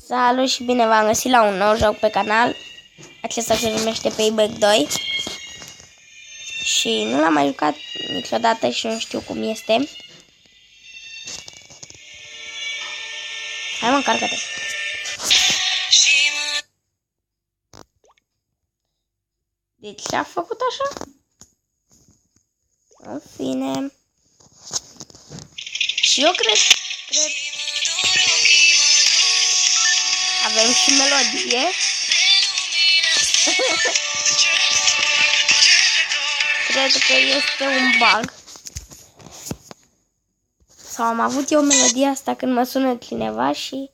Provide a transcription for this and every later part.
Salut și bine v-am găsit la un nou joc pe canal. Acesta se numește Payback 2. Și nu l-am mai jucat niciodată și nu știu cum este. Hai mă, încarcă-te. Deci ce-a făcut așa? În fine. Și eu cred. Avem și melodie. Cred că este un bug. Sau am avut eu melodia asta când mă sună cineva și...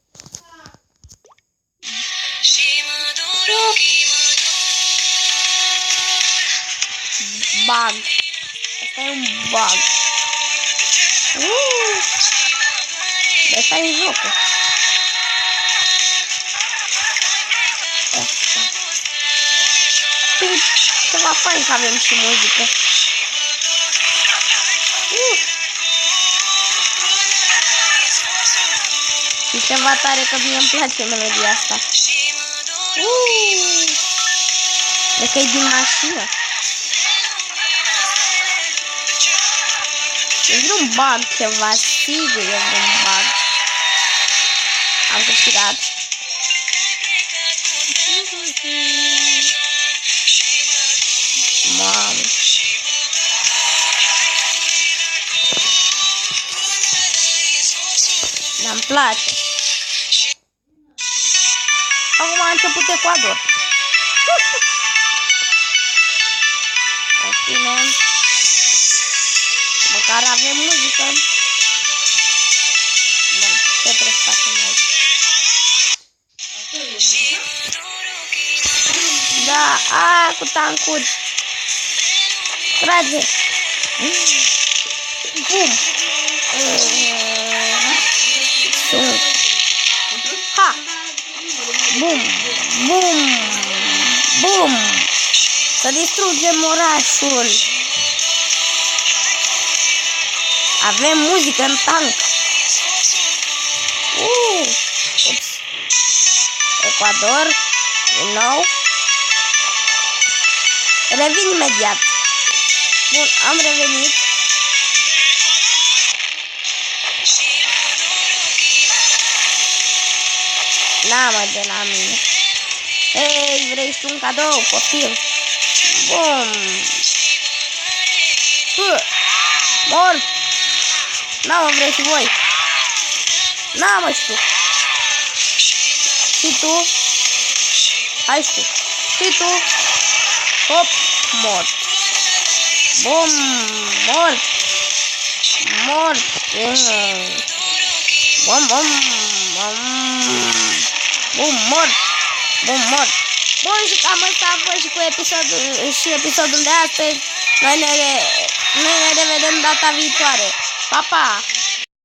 Bug. Asta e un bug. De asta e jocul. Ceva fain că avem și muzică. Și ceva tare că mie îmi place melodia asta. Cred că e din mașină. E vreun bug ceva, sigur e vreun bug. Am câștigat. Mamă. N-mi place. Acum a început Ecuador. În fine. Măcar avem muzică. Bun, ce trebuie să facem aici? Da, aia cu tancuri. Trage. Bum. Ha. Bum. Bum. Bum. Să distrugem orașul. Avem muzică în tank. Ups. Ecuador. Din nou. Revin imediat. Bun, am revenit. N-am de la mine. Ei, vrei și un cadou, copil? Bun. Mort. N-am vrei și voi. N-am și tu. Și tu. Hai și tu. Și tu. Hop, mort. Bum, mort. Mort. Bum, bum, bum. Bum, mort. Bum, mort. Bun, și cam asta a fost și cu episodul de astăzi. Noi ne revedem data viitoare. Pa, pa!